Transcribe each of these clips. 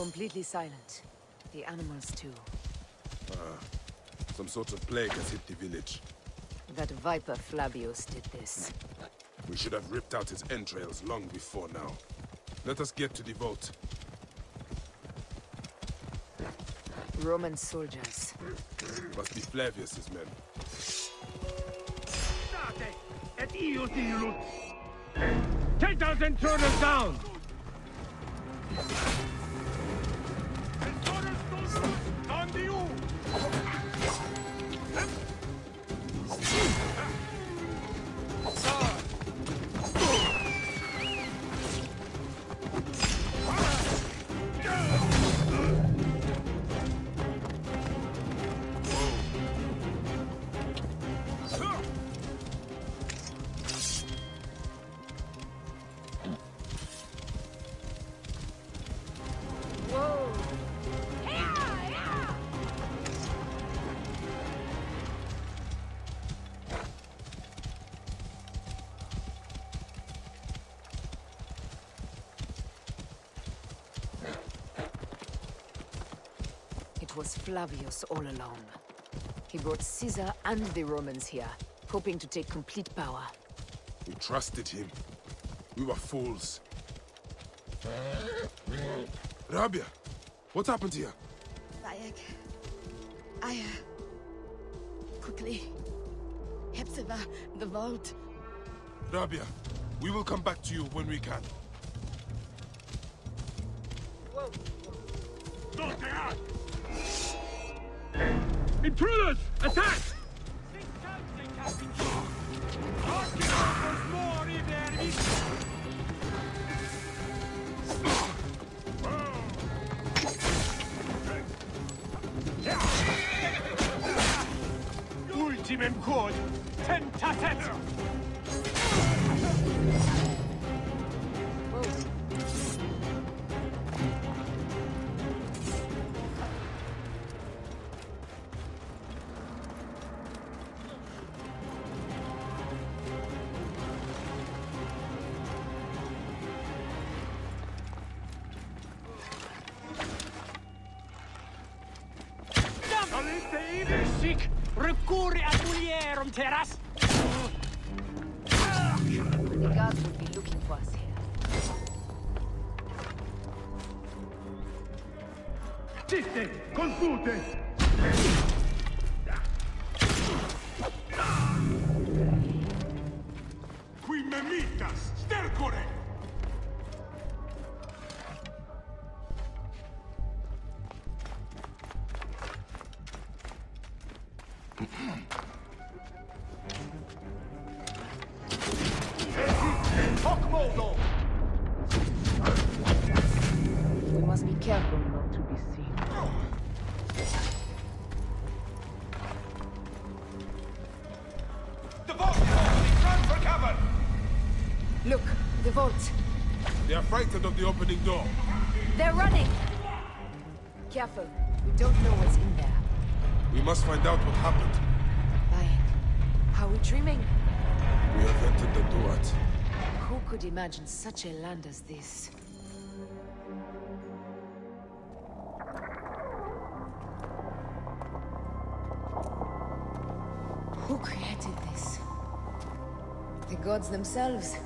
Completely silent. The animals too. Some sort of plague has hit the village. That viper Flavius did this. We should have ripped out his entrails long before now. Let us get to the vault. Roman soldiers. Must be Flavius's men. Take those intruders down! It was Flavius all along. He brought Caesar and the Romans here, hoping to take complete power. We trusted him. We were fools. Rabia, what happened here? Bayek. Quickly. Hepzibah, the vault. Rabia, we will come back to you when we can. Intruders! Attack! Ultimem quod tentatet! Recurre ad mulierum terras! The guards will be looking for us here. Sitte! Confute! Qui memitas! Stercore! We must be careful not to be seen. The vault! Run for cover! Look, the vault. They are frightened of the opening door. They're running! Careful, we don't know what's in there. We must find out what happened. Bayek, are we dreaming? We have entered the Duat. Who could imagine such a land as this? Who created this? The gods themselves?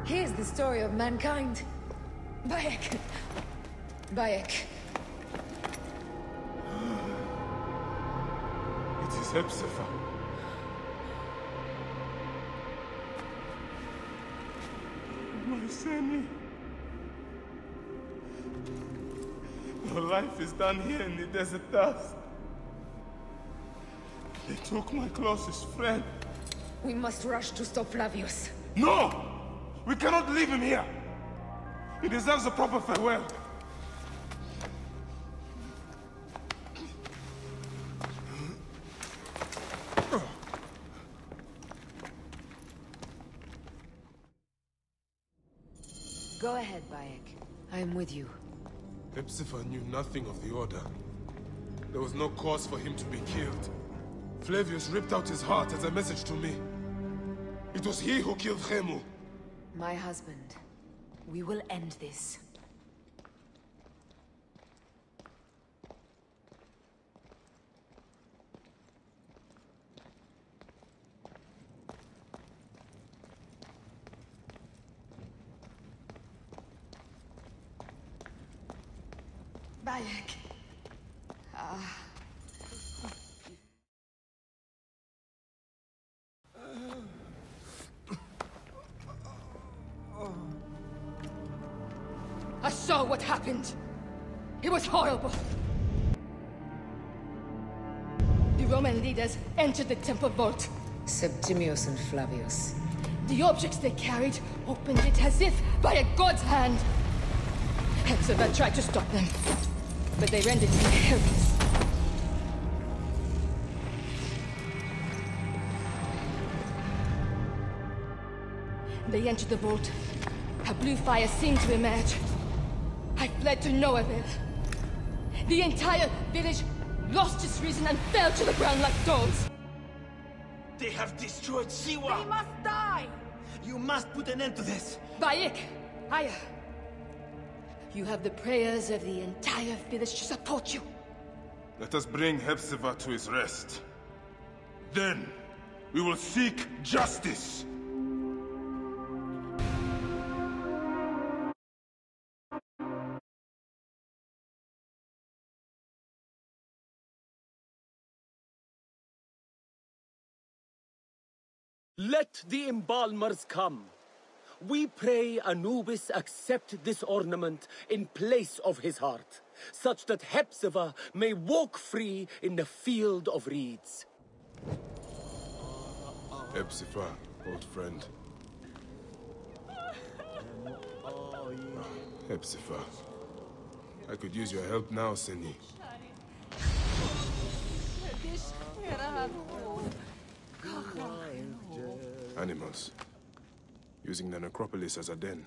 Here's the story of mankind. Bayek. Bayek. It is Hepzibah. My Sammy. Your life is done here in the desert dust. They took my closest friend. We must rush to stop Flavius. No! We cannot leave him here! He deserves a proper farewell. Go ahead, Bayek. I am with you. Hepzibah knew nothing of the order. There was no cause for him to be killed. Flavius ripped out his heart as a message to me. It was he who killed Khemu. My husband. We will end this. Bayek. I saw what happened. It was horrible. The Roman leaders entered the temple vault. Septimius and Flavius. The objects they carried opened it as if by a god's hand. Hepzibah tried to stop them, but they rendered him helpless. They entered the vault. A blue fire seemed to emerge. I fled to no avail. The entire village lost its reason and fell to the ground like dogs. They have destroyed Siwa! They must die! You must put an end to this! Bayek, Aya, you have the prayers of the entire village to support you. Let us bring Hepzibah to his rest. Then, we will seek justice! Let the embalmers come. We pray Anubis accept this ornament in place of his heart, such that Hepzibah may walk free in the field of reeds. Hepzibah, old friend. Hepzibah. I could use your help now, Seni. Animals. Using the necropolis as a den.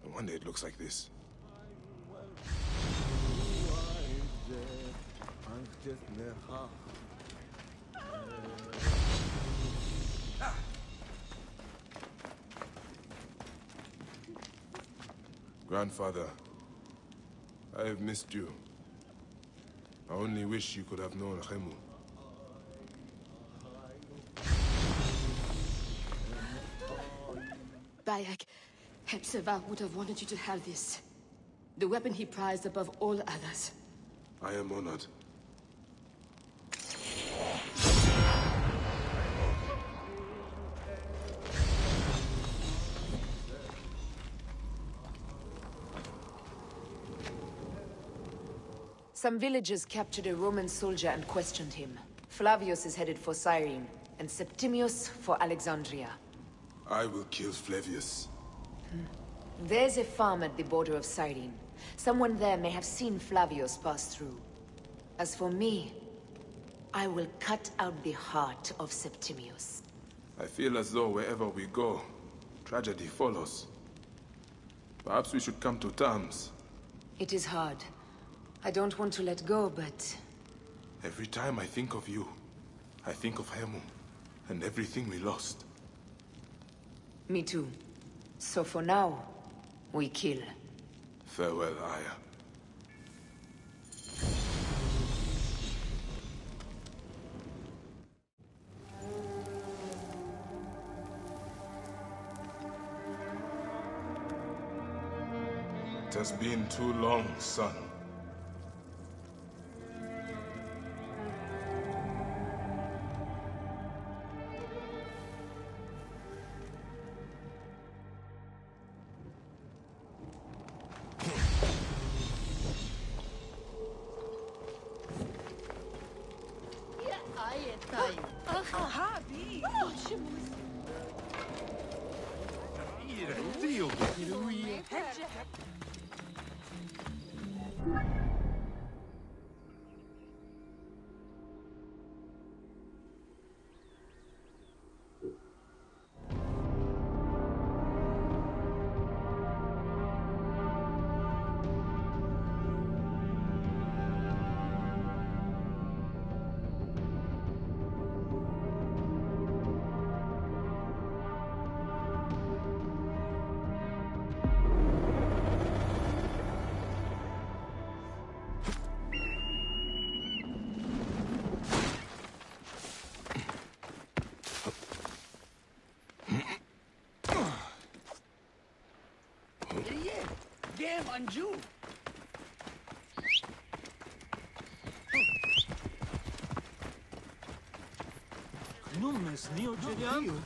No wonder it looks like this. Grandfather, I have missed you. I only wish you could have known Khemu. Bayek, Hepzibah would have wanted you to have this. The weapon he prized above all others. I am honored. Some villagers captured a Roman soldier and questioned him. Flavius is headed for Cyrene, and Septimius for Alexandria. I will kill Flavius. There's a farm at the border of Cyrene. Someone there may have seen Flavius pass through. As for me, I will cut out the heart of Septimius. I feel as though wherever we go, tragedy follows. Perhaps we should come to terms. It is hard. I don't want to let go, but... Every time I think of you, I think of Khemu, and everything we lost. Me too. So for now, we kill. Farewell, Aya. It has been too long, son. Manju! Numes neo Julian?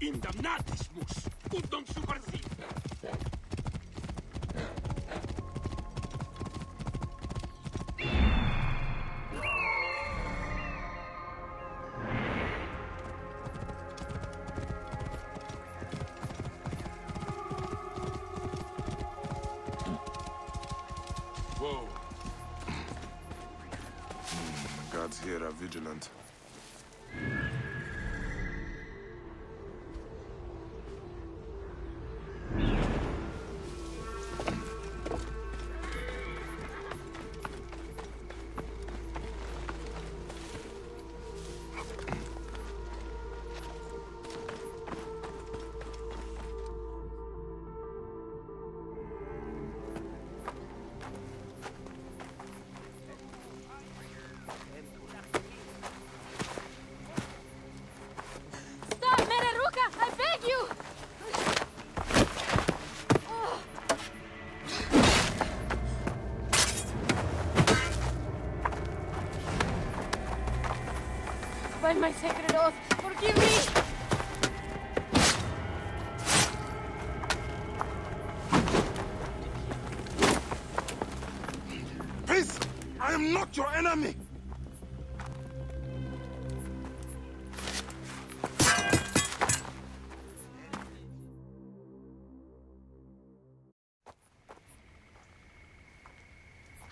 Indamnatismus! Udon supersi! Whoa. The guards here are vigilant. By my sacred oath, forgive me! Peace! I am not your enemy!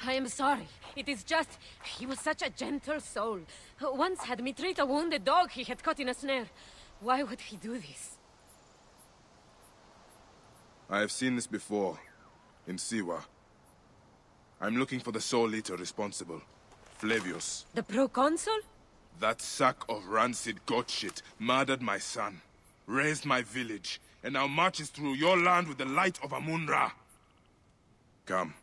I am sorry. It is just... he was such a gentle soul. Once had me treat a wounded dog he had caught in a snare. Why would he do this? I have seen this before, in Siwa. I'm looking for the sole leader responsible, Flavius. The proconsul? That sack of rancid goat shit murdered my son, raised my village, and now marches through your land with the light of Amun-Ra. Come.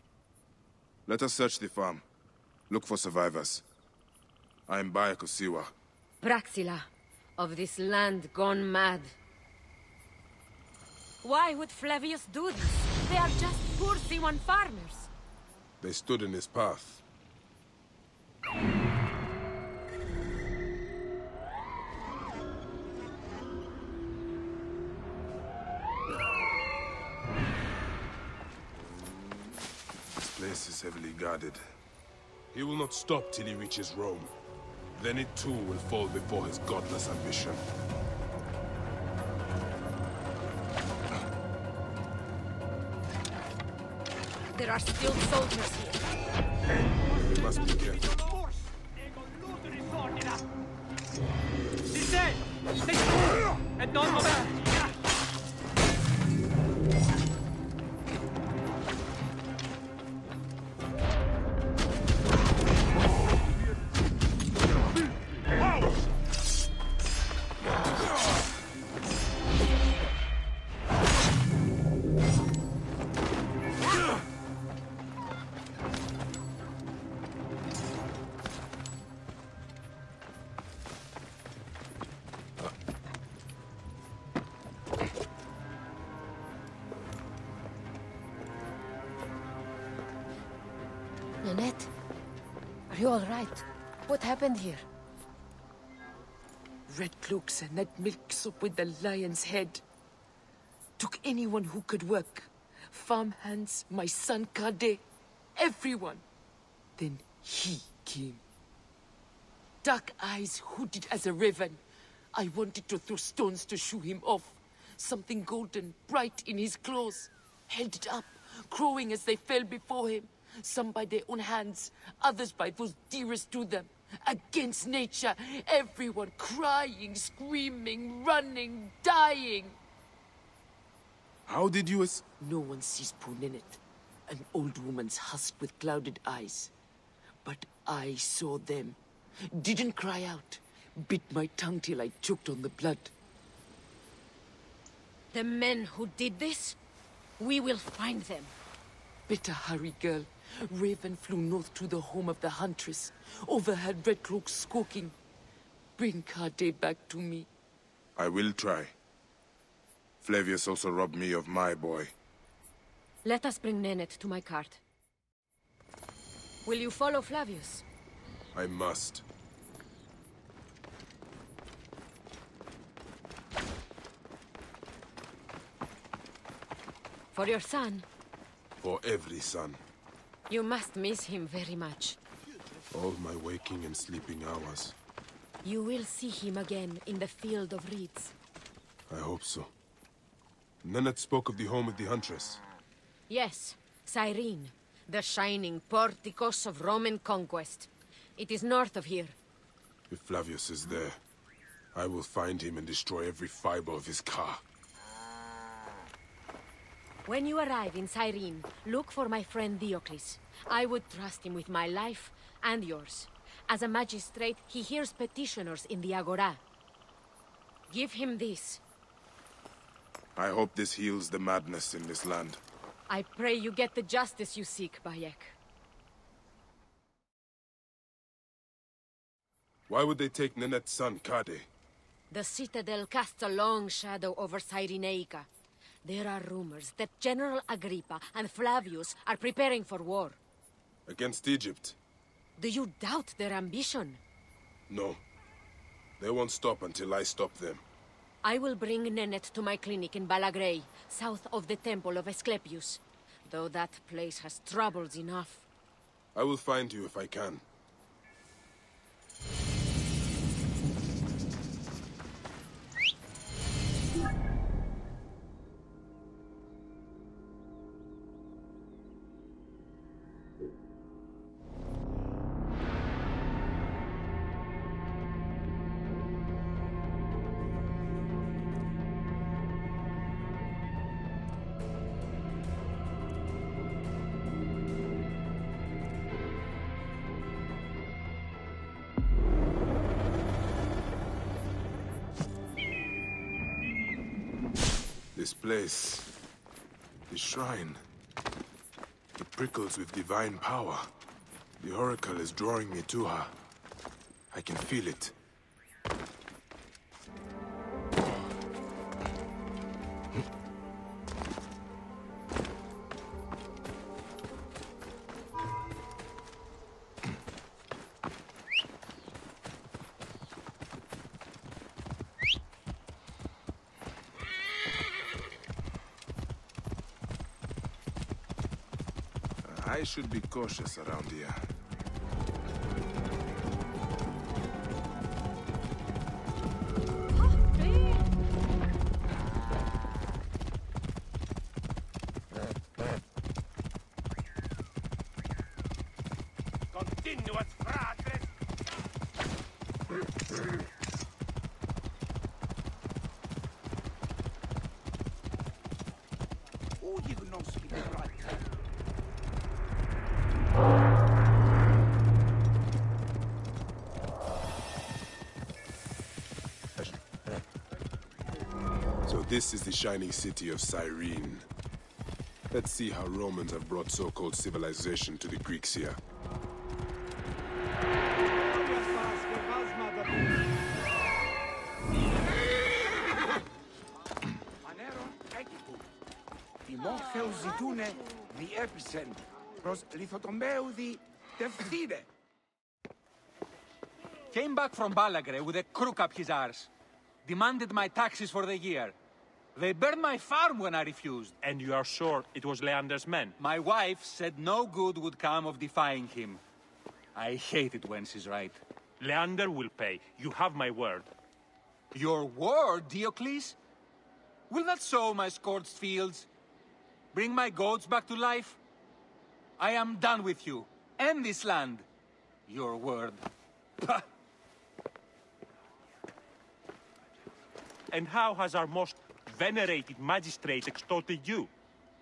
Let us search the farm. Look for survivors. I am Bayako Siwa. Praxila, of this land gone mad. Why would Flavius do this? They are just poor Siwan farmers. They stood in his path. This place is heavily guarded. He will not stop till he reaches Rome. Then it too will fall before his godless ambition. There are still soldiers here. We must be careful. E non muoverti! Nanette, are you all right? What happened here? Red cloaks and that milk soup with the lion's head. Took anyone who could work. Farmhands, my son Kade, everyone. Then he came. Dark eyes hooded as a raven. I wanted to throw stones to shoo him off. Something golden, bright in his claws. Held it up, crowing as they fell before him. Some by their own hands, others by those dearest to them. Against nature, everyone crying, screaming, running, dying. How did you No one sees Punenet, an old woman's husk with clouded eyes. But I saw them. Didn't cry out. Bit my tongue till I choked on the blood. The men who did this? We will find them. Better hurry, girl. Raven flew north to the home of the Huntress. Overheard red cloaks squawking. Bring Kade back to me. I will try. Flavius also robbed me of my boy. Let us bring Nennet to my cart. Will you follow Flavius? I must. For your son? For every son. You must miss him very much. All my waking and sleeping hours. You will see him again in the Field of Reeds. I hope so. Nennet spoke of the home of the Huntress. Yes, Cyrene, the shining porticos of Roman conquest. It is north of here. If Flavius is there, I will find him and destroy every fiber of his car. When you arrive in Cyrene, look for my friend Diocles. I would trust him with my life and yours. As a magistrate, he hears petitioners in the Agora. Give him this. I hope this heals the madness in this land. I pray you get the justice you seek, Bayek. Why would they take Nenet's son, Kade? The Citadel casts a long shadow over Cyrenaica. There are rumors that General Agrippa and Flavius are preparing for war. Against Egypt? Do you doubt their ambition? No. They won't stop until I stop them. I will bring Nennet to my clinic in Balagrey, south of the Temple of Asclepius. Though that place has troubles enough. I will find you if I can. This place, the shrine, it prickles with divine power. The Oracle is drawing me to her. I can feel it. I should be cautious around here. Continuas fratres! So this is the shining city of Cyrene. Let's see how Romans have brought so-called civilization to the Greeks here. Οι Μόρφεους ζητούνε διέπισεν προς λιθοτομέουδη τευθύνε. Came back from Balagre with a crook up his arse. Demanded my taxes for the year. They burned my farm when I refused. And you are sure it was Leander's men? My wife said no good would come of defying him. I hate it when she's right. Leander will pay. You have my word. Your word, Diocles? Will that sow my scorched fields? Bring my goats back to life? I am done with you. And this land. Your word. Pah! And how has our most venerated magistrate extorted you,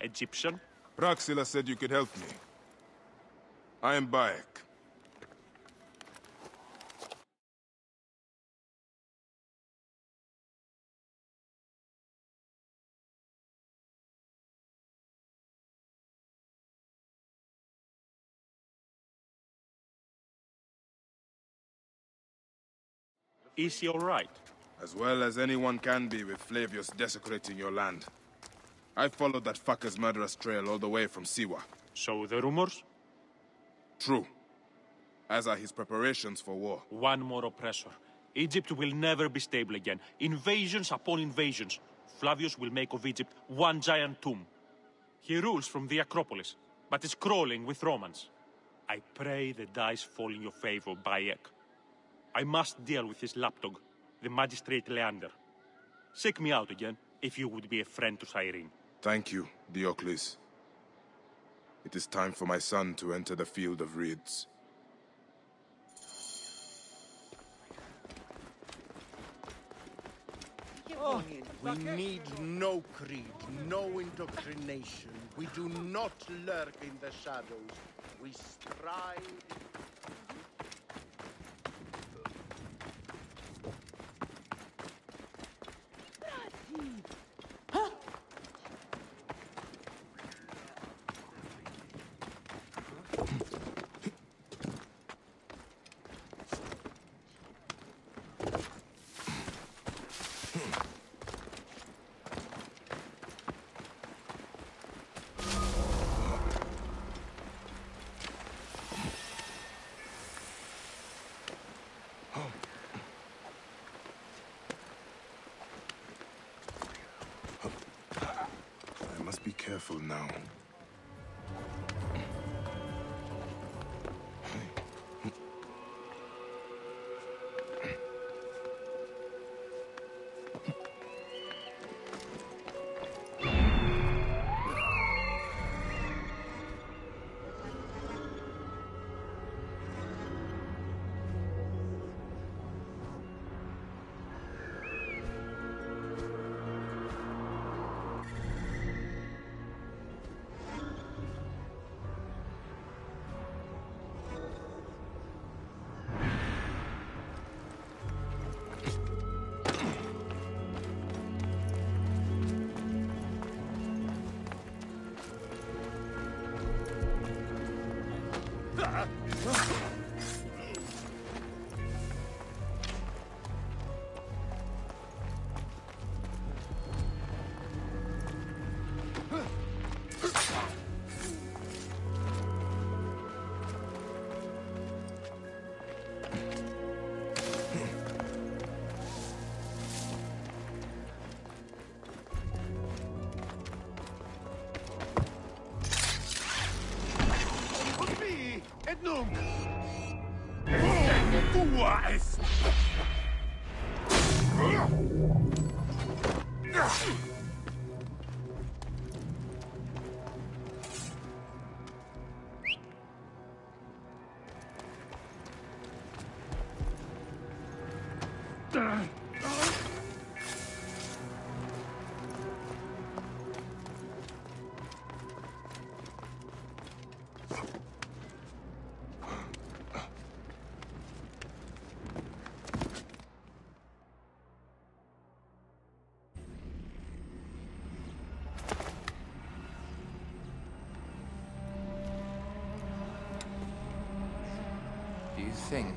Egyptian? Praxilla said you could help me. I am Bayek. Is he alright? As well as anyone can be with Flavius desecrating your land. I followed that fucker's murderous trail all the way from Siwa. So the rumors? True. As are his preparations for war. One more oppressor. Egypt will never be stable again. Invasions upon invasions. Flavius will make of Egypt one giant tomb. He rules from the Acropolis, but is crawling with Romans. I pray the dice fall in your favor, Bayek. I must deal with his lapdog, the magistrate Leander. Seek me out again, if you would be a friend to Cyrene. Thank you, Diocles. It is time for my son to enter the field of reeds. We need no creed, no indoctrination. We do not lurk in the shadows. We strive. Be careful now. Do you think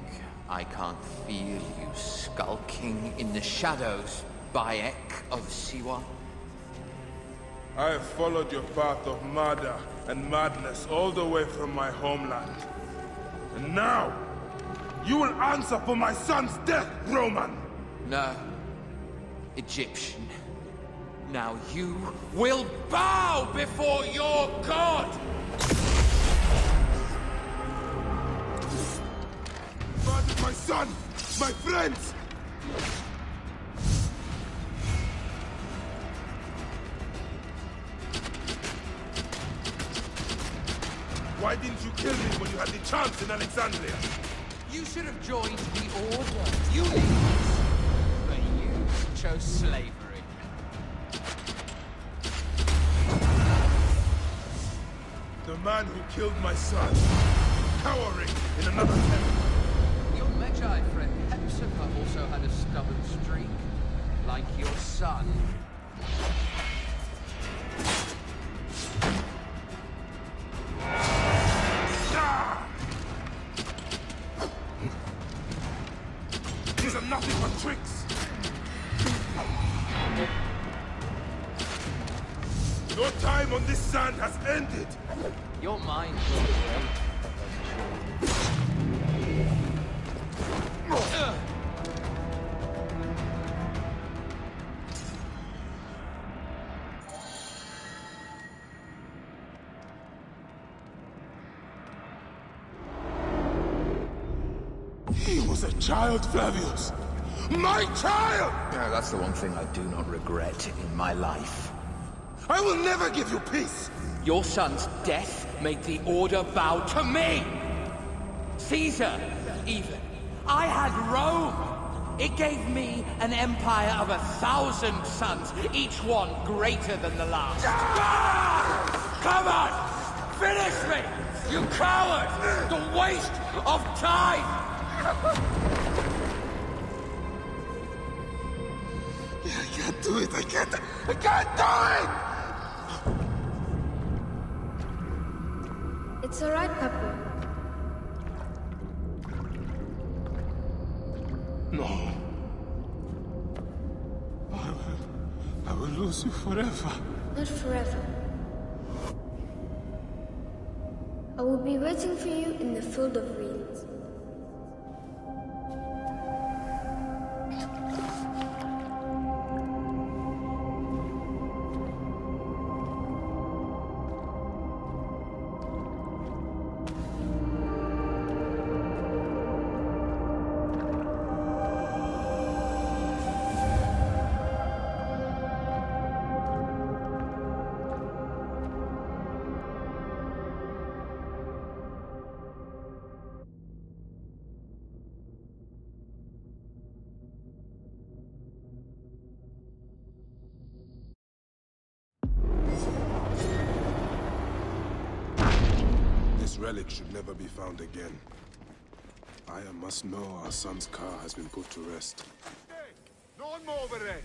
I can't feel you skulking in the shadows, Bayek of Siwa? I have followed your path of murder and madness all the way from my homeland. And now, you will answer for my son's death, Roman! No. Egyptian. Now you will bow before your god! Murdered my son! My friends! Why didn't you kill me when you had the chance in Alexandria? You should have joined the Order. You leave. But you chose slavery. The man who killed my son, cowering in another temple. Your Magi friend Hepzibah also had a stubborn streak, like your son. These are nothing but tricks! Your time on this sand has ended! Your mind will He was a child, Flavius! My child! Yeah, that's the one thing I do not regret in my life. I will never give you peace! Your son's death made the Order bow to me! Caesar, even. I had Rome! It gave me an empire of 1,000 sons, each one greater than the last. Ah! Come on! Finish me! You coward! The waste of time! I can't do it! I can't do it! It's alright, Papa. No. I will lose you forever. Not forever. I will be waiting for you in the field of reeds. This relic should never be found again. I must know our son's car has been put to rest. Hey, non muovere!